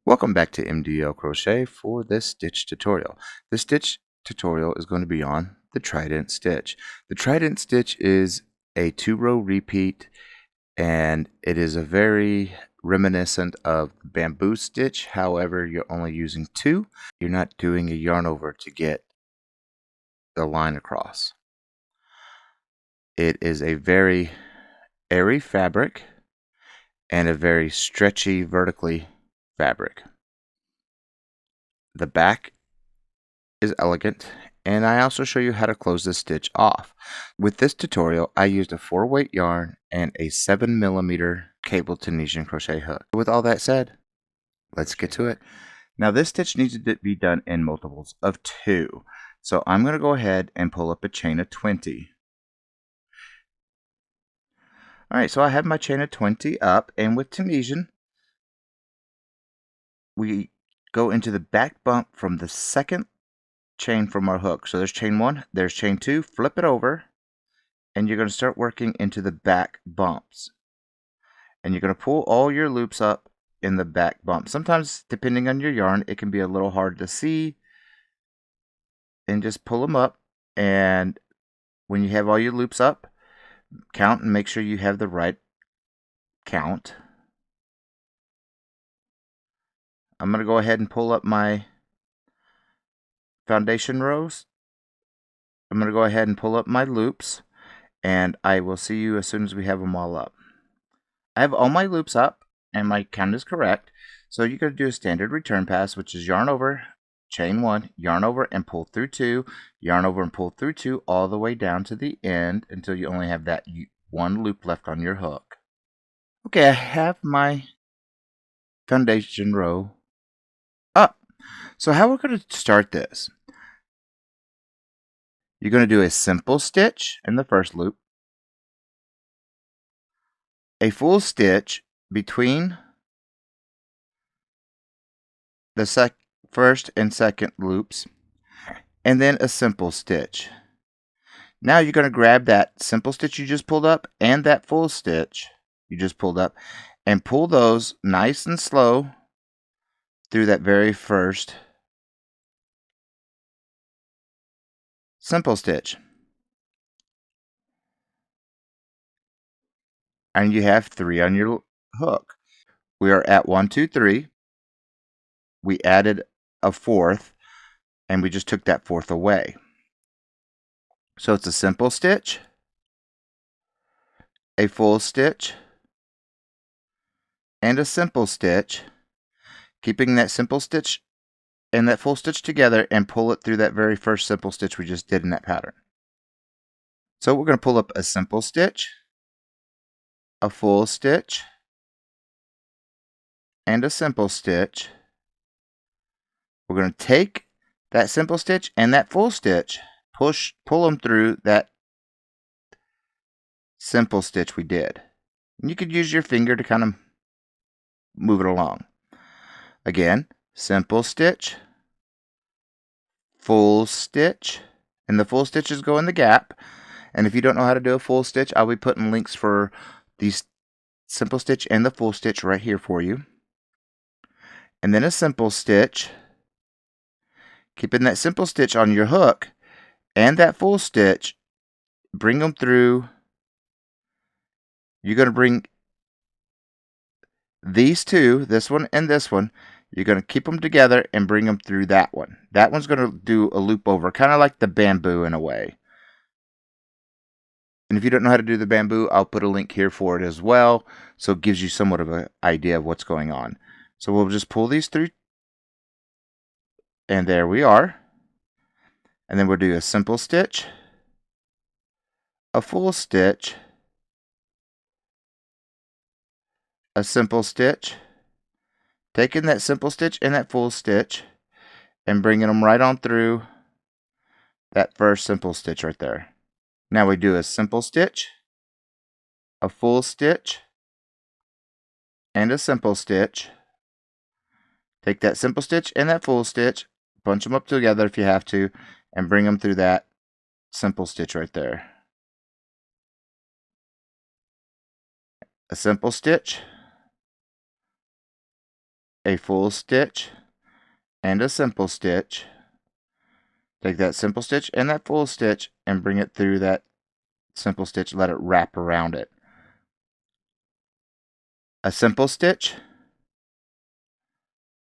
Welcome back to MDL Crochet for this stitch tutorial. This stitch tutorial is going to be on the Trident stitch. The Trident stitch is a 2-row repeat, and it is a very reminiscent of bamboo stitch. However, you're only using 2. You're not doing a yarn over to get the line across. It is a very airy fabric and a very stretchy vertically fabric. The back is elegant, and I also show you how to close this stitch off. With this tutorial, I used a 4-weight yarn and a 7mm cable Tunisian crochet hook. With all that said, let's get to it. Now this stitch needs to be done in multiples of 2. So I'm going to go ahead and pull up a chain of 20. Alright, so I have my chain of 20 up, and with Tunisian, we go into the back bump from the second chain from our hook. So there's chain 1, there's chain 2, flip it over, and you're going to start working into the back bumps. And you're going to pull all your loops up in the back bump. Sometimes, depending on your yarn, it can be a little hard to see. And just pull them up, and when you have all your loops up, count and make sure you have the right count. I'm going to go ahead and pull up my foundation rows. I'm going to go ahead and pull up my loops, and I will see you as soon as we have them all up. I have all my loops up, and my count is correct. So you're going to do a standard return pass, which is yarn over, chain 1, yarn over and pull through 2, yarn over and pull through 2, all the way down to the end until you only have that one loop left on your hook. Okay, I have my foundation row up. So how we're going to start this, you're going to do a simple stitch in the first loop, a full stitch between the first and second loops, and then a simple stitch. Now you're going to grab that simple stitch you just pulled up and that full stitch you just pulled up and pull those nice and slow through that very first simple stitch. And you have 3 on your hook. We are at 1, 2, 3. We added a 4th, and we just took that 4th away. So it's a simple stitch, a full stitch, and a simple stitch, keeping that simple stitch and that full stitch together and pull it through that very first simple stitch we just did in that pattern. So we're going to pull up a simple stitch, a full stitch, and a simple stitch. We're going to take that simple stitch and that full stitch, pull them through that simple stitch we did. And you could use your finger to kind of move it along. Again, simple stitch, full stitch, and the full stitches go in the gap. And if you don't know how to do a full stitch, I'll be putting links for these simple stitch and the full stitch right here for you. And then a simple stitch, keeping that simple stitch on your hook and that full stitch, bring them through. You're going to bring these two, this one and this one, you're going to keep them together and bring them through that one. That one's going to do a loop over, kind of like the bamboo in a way. And if you don't know how to do the bamboo, I'll put a link here for it as well, so it gives you somewhat of an idea of what's going on. So we'll just pull these through, and there we are. And then we'll do a simple stitch, a full stitch, a simple stitch, taking that simple stitch and that full stitch and bringing them right on through that first simple stitch right there. Now we do a simple stitch, a full stitch, and a simple stitch. Take that simple stitch and that full stitch, bunch them up together if you have to, and bring them through that simple stitch right there. A simple stitch, a full stitch, and a simple stitch. Take that simple stitch and that full stitch and bring it through that simple stitch, let it wrap around it. A simple stitch,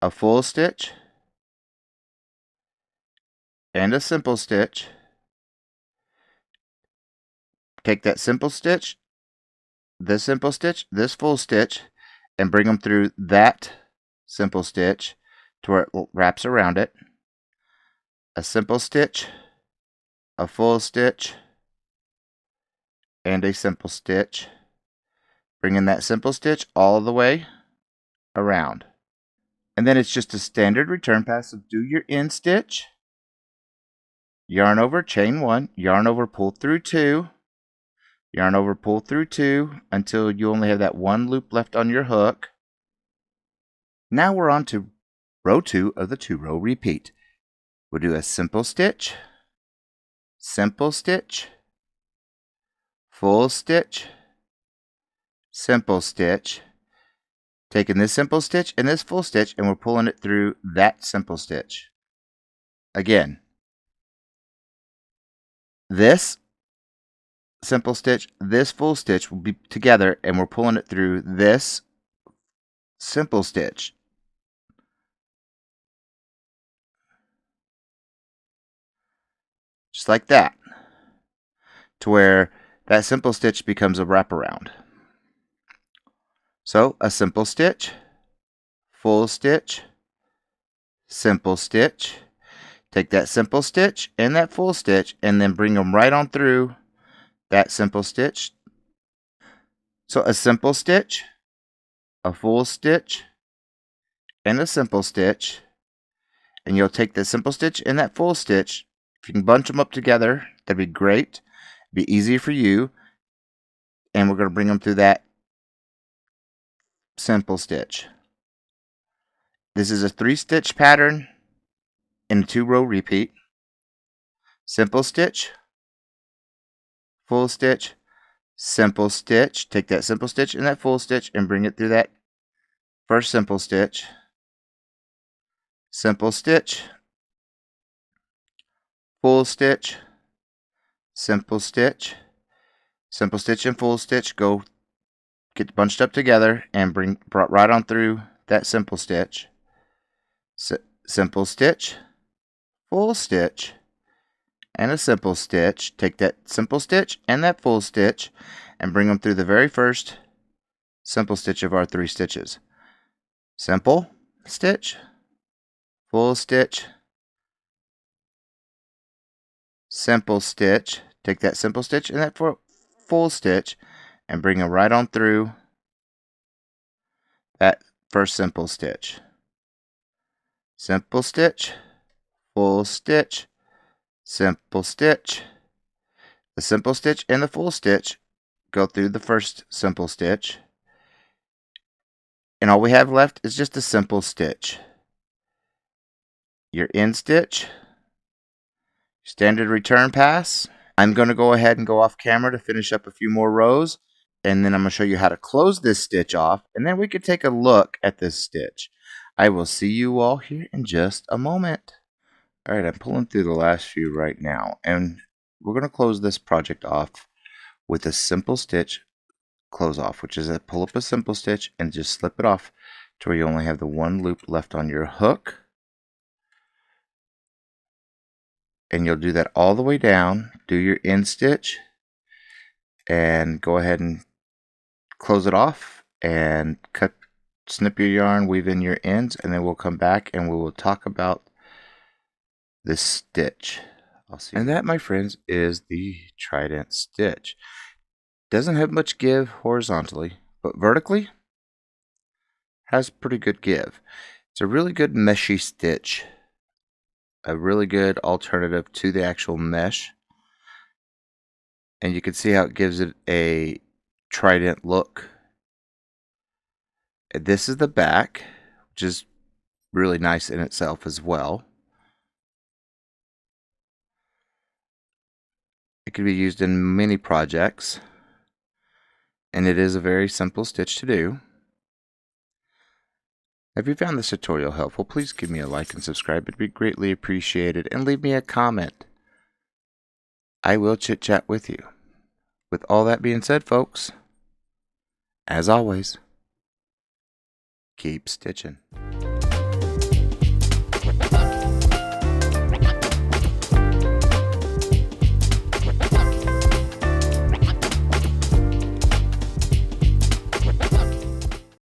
a full stitch, and a simple stitch. Take that simple stitch, this simple stitch, this full stitch, and bring them through that simple stitch to where it wraps around it. A simple stitch, a full stitch, and a simple stitch. Bringing that simple stitch all the way around. And then it's just a standard return pass. So do your end stitch, yarn over, chain 1, yarn over, pull through 2, yarn over, pull through 2 until you only have that one loop left on your hook. Now we're on to row 2 of the 2-row repeat. We'll do a simple stitch, full stitch, simple stitch. Taking this simple stitch and this full stitch, and we're pulling it through that simple stitch. Again, this simple stitch, this full stitch will be together, and we're pulling it through this simple stitch. Just like that, to where that simple stitch becomes a wraparound. So a simple stitch, full stitch, simple stitch. Take that simple stitch and that full stitch and then bring them right on through that simple stitch. So a simple stitch, a full stitch, and a simple stitch. And you'll take the simple stitch and that full stitch. If you can bunch them up together, that'd be great. Be easy for you. And we're going to bring them through that simple stitch. This is a 3-stitch pattern in a 2-row repeat. Simple stitch, full stitch, simple stitch. Take that simple stitch and that full stitch and bring it through that first simple stitch. Simple stitch, full stitch, simple stitch, and full stitch. Go get bunched up together and brought right on through that simple stitch. Simple stitch, full stitch, and a simple stitch. Take that simple stitch and that full stitch and bring them through the very first simple stitch of our 3 stitches. Simple stitch, full stitch, simple stitch. Take that simple stitch and that full stitch and bring them right on through that first simple stitch. Simple stitch, full stitch, simple stitch. The simple stitch and the full stitch go through the first simple stitch. And all we have left is just a simple stitch. Your end stitch, standard return pass. I'm going to go ahead and go off camera to finish up a few more rows, and then I'm going to show you how to close this stitch off, and then we can take a look at this stitch. I will see you all here in just a moment. Alright, I'm pulling through the last few right now, and we're going to close this project off with a simple stitch close off, which is pull up a simple stitch and just slip it off to where you only have the one loop left on your hook. And you'll do that all the way down, do your end stitch, and go ahead and close it off and snip your yarn, weave in your ends, and then we'll come back and we will talk about this stitch. And that, my friends, is the Trident stitch. Doesn't have much give horizontally, but vertically has pretty good give. It's a really good meshy stitch. A really good alternative to the actual mesh. And you can see how it gives it a trident look. This is the back, which is really nice in itself as well. It can be used in many projects, and it is a very simple stitch to do. If you found this tutorial helpful, please give me a like and subscribe. It'd be greatly appreciated. And leave me a comment. I will chit-chat with you. With all that being said, folks, as always, keep stitching.